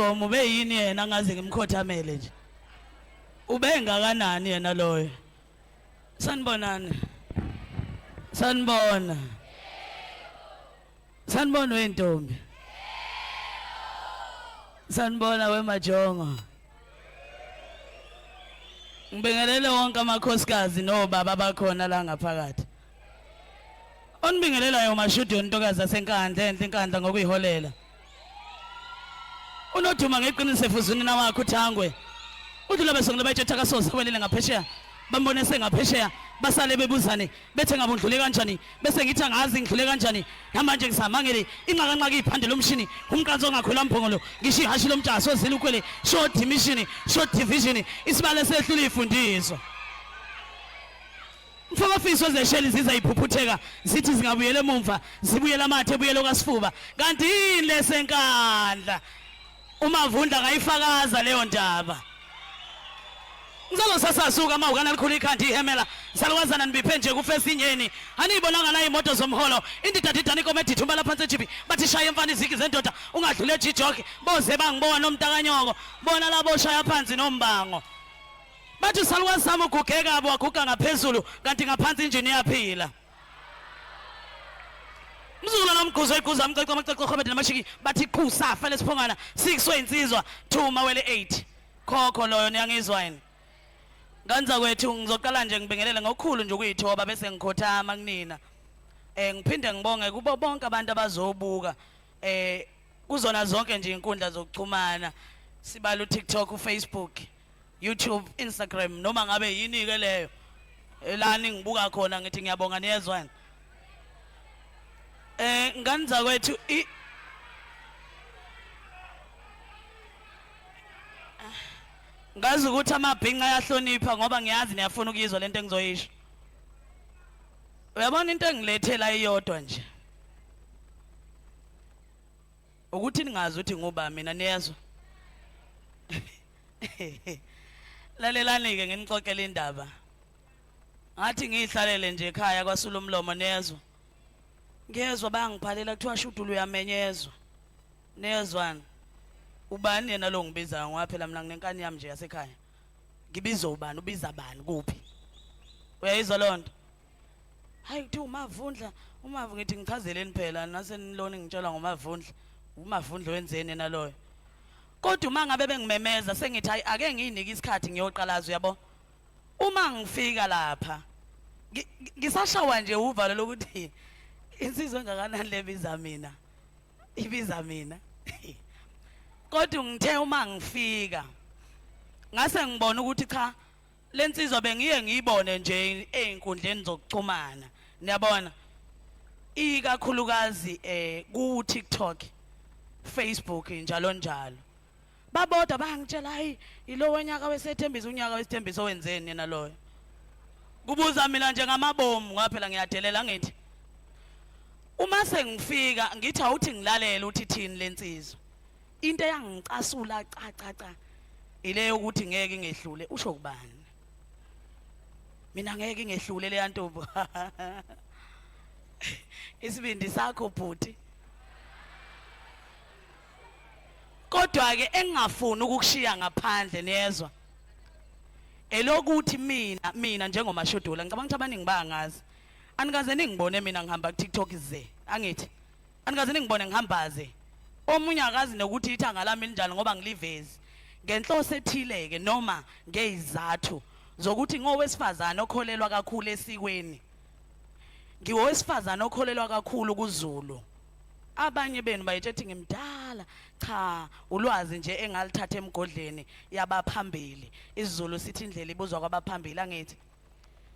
ngoma ube yini yena ngaze ngimkhothamele nje ube ngakanani yena loyo sanibonani sanibona sanibona wentombi sanibona wemajongo ngibingelele wonke amakhosikazi nobaba bakhona la ngaphakathi onibingelelayo mashudu yontokazi asenkandla enhle inkandla ngokuyiholela unothuma ngeqiniso efuzini nawakho uthangwe uthi labe songile bayethetha kasoza welele ngaphesheya bambone sengaphesheya basale bebuzane bethe ngabundlule kanjani bese ngithi angazi ngidlule kanjani namanje ngisamangele inqakanqa iphande lomshini umqanzo ongakhwela mphongolo ngisho ihashi lomtshasa ozila ukwele short mission short division isibale sehlule ifundiswa mfaka fiso zesheli ziza iphuphutheka zithi zingabuyela emumva zibuyela amathe ebuyela kwasifuba kanti yini lesenkandla umavundla ngayifakaza leyo ndaba ngizalo sasasuka mawukana likhulu ikhandi ihemela salwazana nibiphe nje kufesinyeni aniyibonanga na imoto zomholo indidadidani komedi thumba laphansi ejibi bathi shaya emfana iziki zendoda ungadlule ejijoke boze bangibona nomntakanyoko bona labo shaya phansi nombango bathi salwazama ugugeka abo waguga ngaphezulu kanti ngaphansi injini iyaphila mzula nomguzo iguza amcece amacece komedi namashiki bathi qhusa fele siphongana 6 weinsizwa 2 mawele 8 khokho loyo niyangizwa yini Ganza kwethu ngizoqala nje ngibingelele ngokukhulu nje ukuyithoba bese ngikhothama kunina ngiphinde ngibonge kubo bonke abantu abazobuka kuzona zonke nje inkundla zokuxhumana sibala uTikTok uFacebook YouTube Instagram noma ngabe yini ke leyo lani ngibuka khona ngithi ngiyabonga niyezwana nganza kwethu ngazi ukuthi amabhinqa ayahlonipha ngoba ngiyazi niyafuna ukuyizwa lento engizoyisho uyabona into engilethela iyodwa nje ukuthi ningazi ukuthi ngoba mina niyezwa lalelani ke nginixoxela indaba ngathi ngihlalele nje ekhaya kwasula umlomo niyezwa ngiyezwa bayangiphalela kuthiwa shudulu uyamenyezwa niyezwana ubani yena lo ngibiza ngwaphela mina nginenkani yami nje yasekhaya ngibiza ubani ubiza bani kuphi uyayizwa lonto hayi kuthi umavundla umavu ngithi ngichazeleni phela nase niloni ngitshela ngomavundla umavundla wenzeni yena loyo kodwa uma ngabe bengimemeza sengithi hayi ake nginike isikhathi ngiyoqalaza uyabo uma ngifika lapha ngisashawa nje uvalo lokuthi insizwe engakanani lebiza mina ibiza mina kodwa ngithe uma ngifika ngase ngibona ukuthi cha lensizwa bengiye ngiyibone nje einkundleni zokuxhumana niyabona ikakhulukazi ku TikTok Facebook njalo njalo baboda bangitshela hayi ilo wenyaka wesethembiso unyaka wesithembiso wenzeni yena loyo kubuza mina nje ngamabomu ngaphela ngiyadelela ngithi uma sengifika ngithi awuthi ngilalela uthi thini lensizwa into eyangicasula cha ile yokuthi ngeke ngehlule usho kubani mina ngeke ngehlule le yantombi isibindi sakho bhuti kodwa ke engingafuni ukukushiya ngaphandle niyezwa elokuthi mina njengomashodula ngicabanga ukuthi abaningi bayangazi anikaze ningibone mina ngihamba ku TikTok ze angithi anikaze ningibone ngihambaze omunye akazi nokuthi ithanga lami linjani ngoba ngilivezi ngenhloso ethileke noma ngezizathu zokuthi ngowesifazana okholelwa kakhulu esikweni ngiwowesifazana okholelwa kakhulu kuZulu abanye benu bayethethi ngimdala cha ulwazi nje engalithatha emgodleni yabaphambili isiZulu sithi indlela ibuzwa kwabaphambili angithi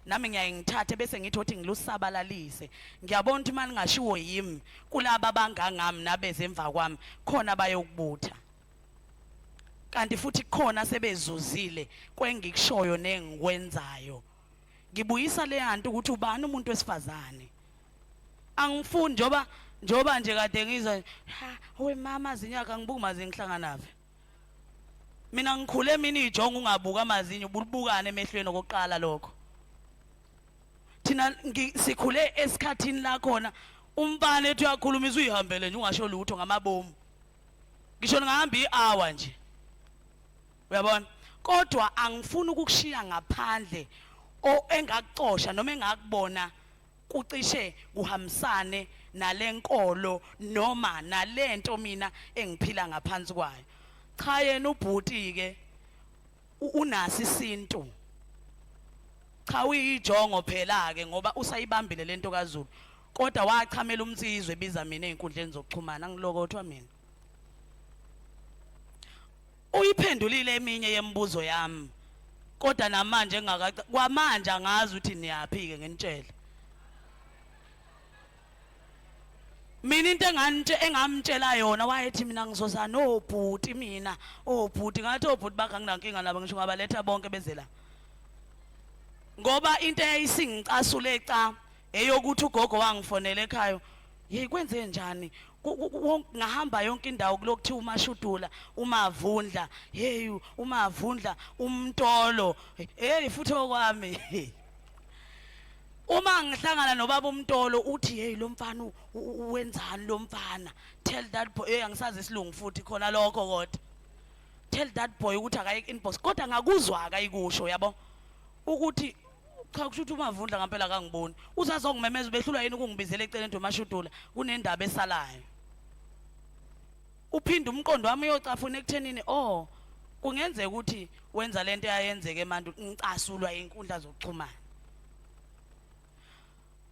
nami ngiyaye ngithathe bese ngithi uthi ngilusabalalise ngiyabona ukuthi manje ngashiwo yimi kulabo abangangami nabeze emva kwami khona bayokubutha kanti futhi khona sebezuzile kwengikushoyo nengikwenzayo ngibuyisa le yanto ukuthi ubani umuntu wesifazane angifuni njoba nje kade ngizwa we mama zinyaka ngibuka mazinyo ngihlangana nawe mina ngikhule mina ijonga ungabuka amazinyo ubulibukane emehlweni okokuqala lokho thina sikhule esikhathini la khona umbane ethi uyakhuluma izwe ihambele nje ungasho lutho ngamabomu ngisho ngihamba i-hour nje uyabona kodwa angifuni ukukushiya ngaphandle engakuxosha noma engakubona kucishe kuhambisane nalenkolo noma nalento mina engiphila ngaphansi kwayo cha yena ubhuti ke unasi isintu cha uyijongo phela ke ngoba usayibambile lento kaZulu kodwa wachamela umtsizwe ebiza mina einkundleni zokuxhumana angilokothwa mina uyiphendulile eminye yemibuzo yami kodwa namanje kwamanje angazi ukuthi niyaphike ngenitshela mina into engamtshela yona wayethi mina ngizoza nobhuti mina obhuti ngathi obhuti bakhe nginankinga nabo ngisho ngabaletha bonke bezela ngoba into eyayisingicasule cha eyokuthi ugogo wangifonela ekhaya hey kwenze njani ngahamba yonke indawo kulokuthi umashudula umavundla hey umavundla umntolo hey futhi okwami uma ngihlangana nobaba umntolo uthi hey lo mfana wenzani lo mfana tell that boy hey angisazi isilungu futhi khona lokho kodwa tell that boy ukuthi akaye inbox kodwa ngakuzwa akayikusho yabo ukuthi cha kusho ukuthi umavundla ngempela kangiboni uzazongimemeza behlulwa yini ukungibizela eceleni nje umashudula kunendaba esalayo uphinda umqondo wami uyocafuna ekuthenini oh kungenzeka ukuthi wenza lento eyayenzeke manje ngicasulwa inkundla zokuxhumana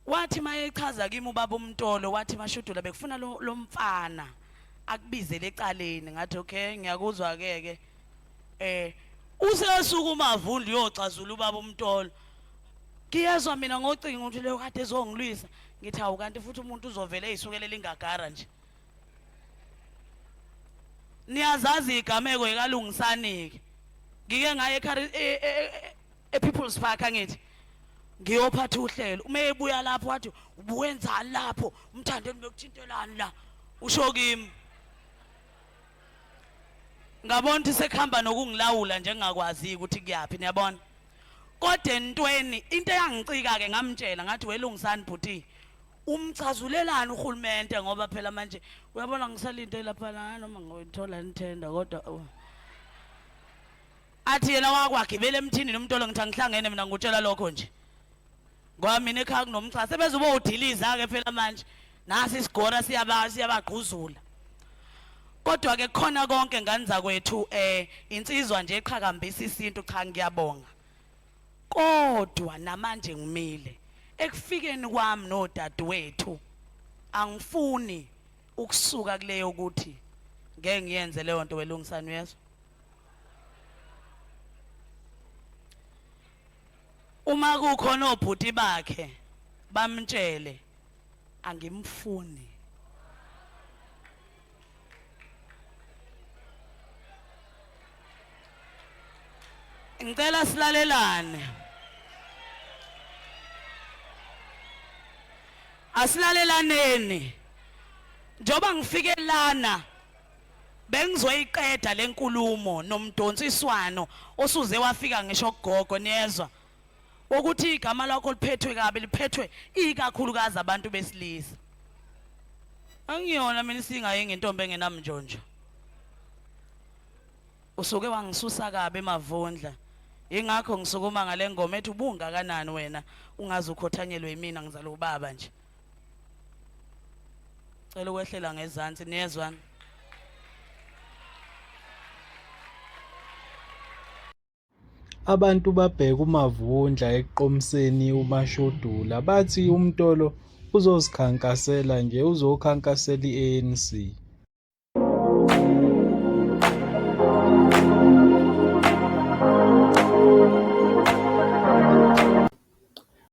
wathi mayechaza kimi ubaba umntolo wathi mashudula bekufuna lo mfana akubizele ecaleni ngathi okay ngiyakuzwa ke usesuka umavundla uyocazula ubaba umntolo ngiyezwa mina ngocinga ukuthi leyo kade ezongilwisa ngithi awu kanti futhi umuntu uzovela eyisukelela ingagara nje niyazazi igameko ekalungisanike ngike ngaye ePeople's Park angithi ngiyophatha uhlelo uma ebuya lapho wathi ubuwenzani lapho umthandeni bekuthintelani la usho kimi ngabona ukuthi sekuhamba nokungilawula nje ngingakwazi ukuthi kuyapi niyabona kodwa entweni into eyangicika ke ngamtshela ngathi welungisani bhuti umchazulelana uhulumente ngoba phela manje uyabona ngisalinde lapha la noma ngithola nithenda kodwa athi yena wakwagibela emthini nomntolo ngithi angihlangene mina ngutshela lokho nje ngoba mina ekhaya kunomchaza sebezoba udiliza ke phela manje nasi isigora siyabagquzula kodwa ke khona konke nganza kwethu insizwa nje eqhakambisa isintu cha ngiyabonga kodwa namanje ngimile ekufikeni kwami nodadewethu angifuni ukusuka kuleyo ukuthi ngeke ngiyenze leyo nto welungisani uyezwa uma kukhona obhuti bakhe bamtshele angimfuni ngicela silalelane asilalelaneni njoba ngifike lana bengizoyiqeda lenkulumo nomdonsiswano osuze wafika ngisho kugogo niyezwa ukuthi igama lakho liphethwe kabi liphethwe ikakhulukazi abantu besilisa angiyona mina singaye ngentombi engenamnjonjo usuke wangisusa kabi emavundla ingakho ngisukuma ngale ngoma ethi ubungakanani wena ungaze ukhothanyelwe yimina ngizalo ubaba nje cela ukwehlela ngezansi niyezwana Abantu babheka umavundla ekuqomiseni uMashodula bathi umntolo uzozikhankasela nje uzokhankasela iANC.